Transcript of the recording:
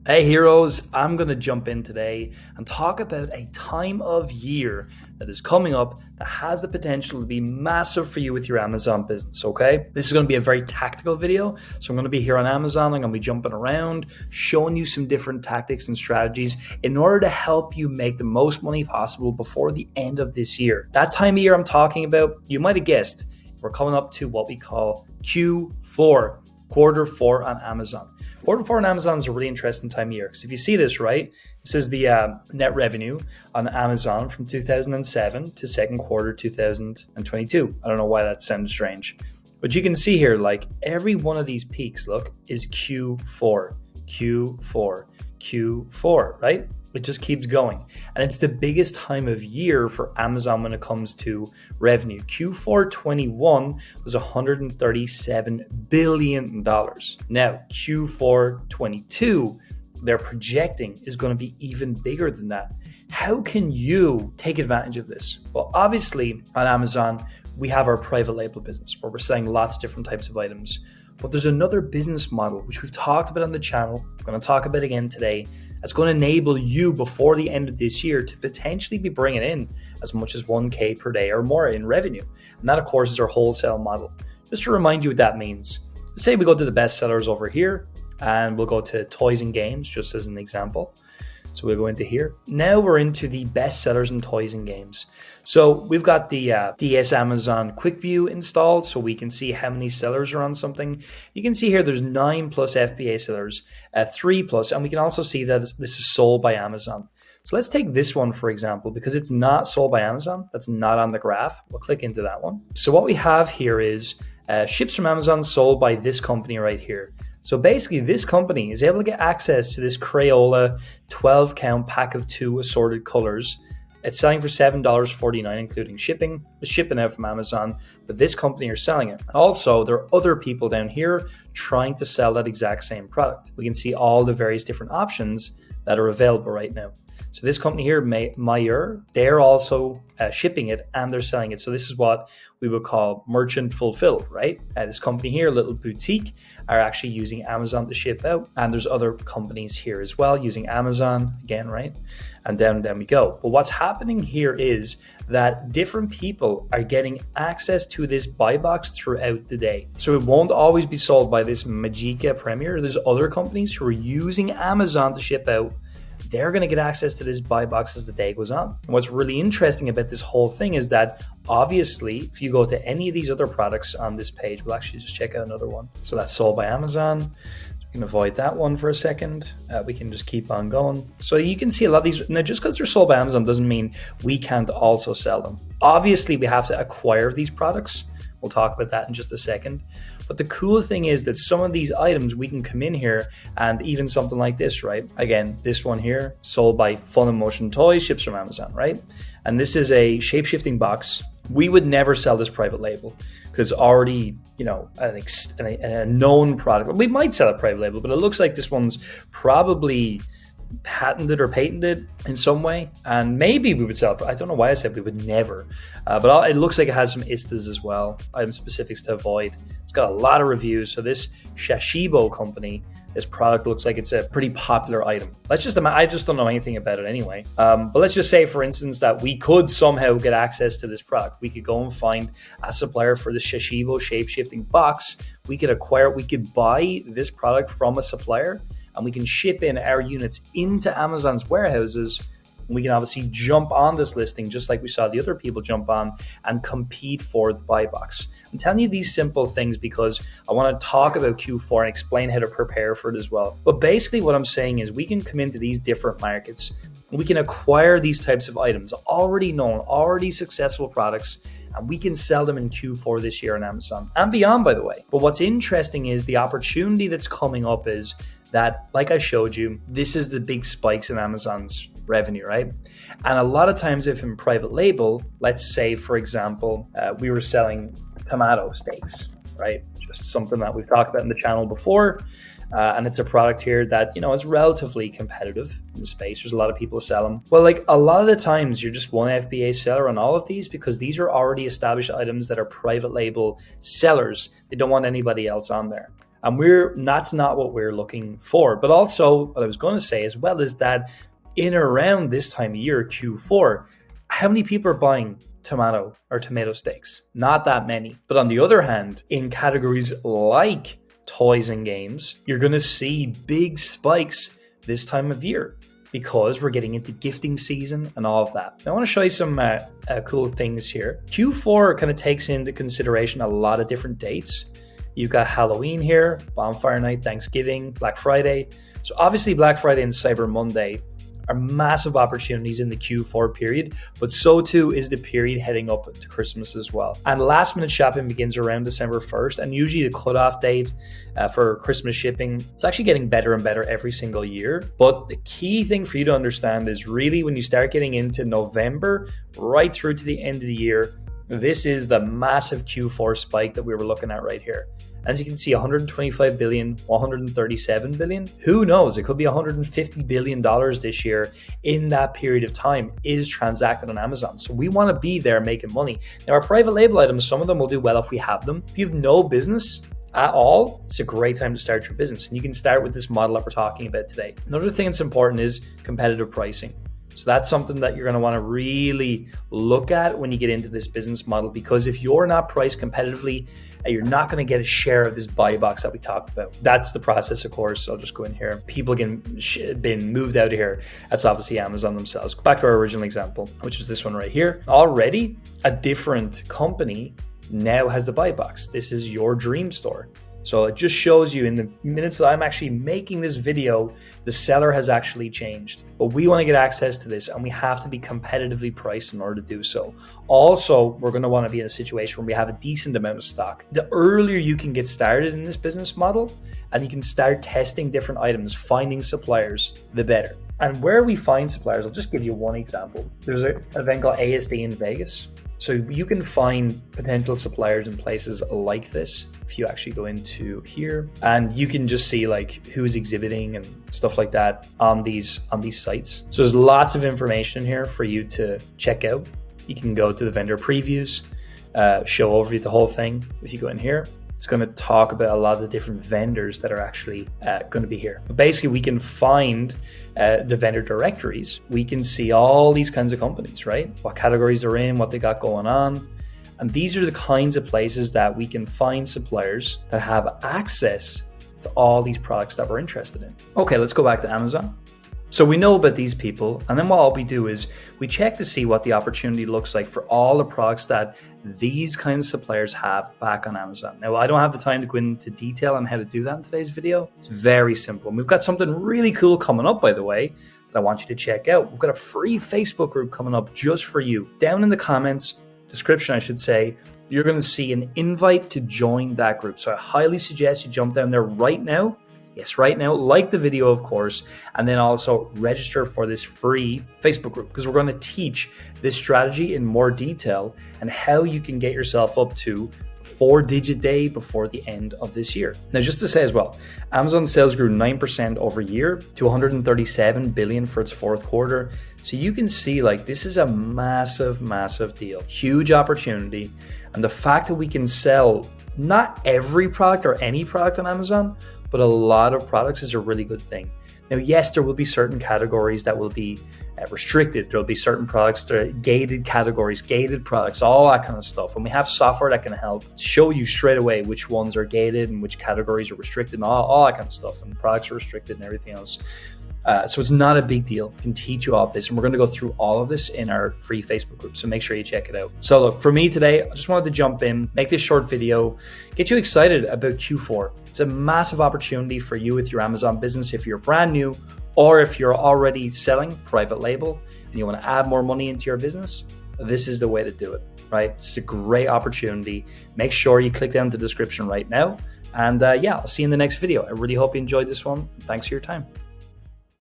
Hey heroes, I'm going to jump in today and talk about a time of year that is coming up that has the potential to be massive for you with your Amazon business, okay? This is going to be a very tactical video. So I'm going to be here on Amazon. I'm going to be jumping around, showing you some different tactics and strategies in order to help you make the most money possible before the end of this year. That time of year I'm talking about, you might have guessed, we're coming up to what we call Q4, quarter four on Amazon. Quarter four on Amazon is a really interesting time of year because if you see this, right, this is the net revenue on Amazon from 2007 to second quarter 2022. I don't know why that sounds strange, but you can see here, like every one of these peaks, look, is Q4, Q4, Q4, right? It just keeps going. And it's the biggest time of year for Amazon when it comes to revenue. Q4 21 was $137 billion. Now, Q4 22, they're projecting is going to be even bigger than that. How can you take advantage of this? Well, obviously on Amazon, we have our private label business where we're selling lots of different types of items. But there's another business model, which we've talked about on the channel. I'm going to talk about again today. That's going to enable you before the end of this year to potentially be bringing in as much as 1K per day or more in revenue. And that, of course, is our wholesale model. Just to remind you what that means. Let's say we go to the best sellers over here and we'll go to toys and games, just as an example. So we'll go into here. Now we're into the best sellers in toys and games. So we've got the DS Amazon Quick View installed so we can see how many sellers are on something. You can see here there's 9 plus FBA sellers, 3 plus, and we can also see that this is sold by Amazon. So let's take this one, for example, because it's not sold by Amazon. That's not on the graph. We'll click into that one. So what we have here is ships from Amazon sold by this company right here. So basically, this company is able to get access to this Crayola 12 count pack of 2 assorted colors. It's selling for $7.49, including shipping. It's shipping out from Amazon, but this company are selling it. Also, there are other people down here trying to sell that exact same product. We can see all the various different options that are available right now. So this company here, Mayer, they're also shipping it and they're selling it. So this is what we would call merchant fulfilled, right? This company here, Little Boutique, are actually using Amazon to ship out. And there's other companies here as well using Amazon again, right? And down we go. But what's happening here is that different people are getting access to this buy box throughout the day. So it won't always be sold by this Magica Premier. There's other companies who are using Amazon to ship out. They're going to get access to this buy box as the day goes on. And what's really interesting about this whole thing is that obviously, if you go to any of these other products on this page, we'll actually just check out another one. So that's sold by Amazon. We can avoid that one for a second. We can just keep on going. So you can see a lot of these. Now, just because they're sold by Amazon doesn't mean we can't also sell them. Obviously, we have to acquire these products. We'll talk about that in just a second. But the cool thing is that some of these items, we can come in here and even something like this, right? Again, this one here, sold by Fun and Motion Toys, ships from Amazon, right? And this is a shape-shifting box. We would never sell this private label because already, you know, a known product. We might sell a private label, but it looks like this one's probably patented or patented in some way, and maybe we would sell it. I don't know why I said we would never, but it looks like it has some ISTAs as well, item specifics to avoid. It's got a lot of reviews. So this Shashibo company, this product looks like it's a pretty popular item. I just don't know anything about it anyway. But let's just say, for instance, that we could somehow get access to this product. We could go and find a supplier for the Shashibo shape-shifting box. We could acquire it. We could buy this product from a supplier, and we can ship in our units into Amazon's warehouses. And we can obviously jump on this listing just like we saw the other people jump on and compete for the buy box. I'm telling you these simple things because I want to talk about Q4 and explain how to prepare for it as well. But basically what I'm saying is we can come into these different markets and we can acquire these types of items, already known, already successful products, and we can sell them in Q4 this year on Amazon and beyond, by the way. But what's interesting is the opportunity that's coming up is that, like I showed you, this is the big spikes in Amazon's revenue, right? And a lot of times if in private label, let's say, for example, we were selling tomato steaks, right? Just something that we've talked about in the channel before. And it's a product here that, you know, is relatively competitive in the space. There's a lot of people sell them. Well, like a lot of the times you're just one FBA seller on all of these because these are already established items that are private label sellers. They don't want anybody else on there. And that's not what we're looking for. But also what I was going to say as well is that in around this time of year, Q4, how many people are buying tomato steaks? Not that many. But on the other hand, in categories like toys and games, you're going to see big spikes this time of year because we're getting into gifting season and all of that. Now, I want to show you some cool things here. Q4 kind of takes into consideration a lot of different dates. You've got Halloween here, Bonfire Night, Thanksgiving, Black Friday. So obviously Black Friday and Cyber Monday are massive opportunities in the Q4 period, but so too is the period heading up to Christmas as well. And last minute shopping begins around December 1st, and usually the cutoff date for Christmas shipping, it's actually getting better and better every single year. But the key thing for you to understand is really when you start getting into November, right through to the end of the year, this is the massive Q4 spike that we were looking at right here. As you can see, 125 billion, 137 billion. Who knows? It could be $150 billion this year in that period of time is transacted on Amazon. So we want to be there making money. Now, our private label items, some of them will do well if we have them. If you have no business at all, it's a great time to start your business. And you can start with this model that we're talking about today. Another thing that's important is competitive pricing. So that's something that you're going to want to really look at when you get into this business model, because if you're not priced competitively, you're not going to get a share of this buy box that we talked about. That's the process, of course. So I'll just go in here. People been moved out of here. That's obviously Amazon themselves. Back to our original example, which is this one right here. Already a different company now has the buy box. This is your dream store. So it just shows you in the minutes that I'm actually making this video, the seller has actually changed. But we want to get access to this, and we have to be competitively priced in order to do so. Also, we're going to want to be in a situation where we have a decent amount of stock. The earlier you can get started in this business model and you can start testing different items, finding suppliers, the better. And where we find suppliers, I'll just give you one example. There's an event called ASD in Vegas. So you can find potential suppliers in places like this. If you actually go into here, and you can just see like who's exhibiting and stuff like that on these sites. So there's lots of information here for you to check out. You can go to the vendor previews, show overview the whole thing. If you go in here, it's going to talk about a lot of the different vendors that are actually going to be here. But basically, we can find the vendor directories. We can see all these kinds of companies, right? What categories they're in, what they got going on. And these are the kinds of places that we can find suppliers that have access to all these products that we're interested in. Okay, let's go back to Amazon. So we know about these people, and then what we do is we check to see what the opportunity looks like for all the products that these kinds of suppliers have back on Amazon. Now, I don't have the time to go into detail on how to do that in today's video. It's very simple. And we've got something really cool coming up, by the way, that I want you to check out. We've got a free Facebook group coming up just for you. Down in the comments, description, I should say, you're going to see an invite to join that group. So I highly suggest you jump down there right now. Yes, right now, like the video, of course, and then also register for this free Facebook group, because we're going to teach this strategy in more detail and how you can get yourself up to 4-digit day before the end of this year. Now, just to say as well, Amazon sales grew 9% over year to 137 billion for its fourth quarter. So you can see like this is a massive, massive deal, huge opportunity. And the fact that we can sell not every product or any product on Amazon, but a lot of products is a really good thing. Now, yes, there will be certain categories that will be restricted. There will be certain products that are gated categories, gated products, all that kind of stuff. And we have software that can help show you straight away which ones are gated and which categories are restricted and all that kind of stuff. And products are restricted and everything else. So it's not a big deal. We can teach you all of this, and we're going to go through all of this in our free Facebook group. So make sure you check it out. So look, for me today, I just wanted to jump in, make this short video, get you excited about Q4. It's a massive opportunity for you with your Amazon business if you're brand new, or if you're already selling private label and you want to add more money into your business. This is the way to do it, right? It's a great opportunity. Make sure you click down the description right now. And yeah, I'll see you in the next video. I really hope you enjoyed this one. Thanks for your time.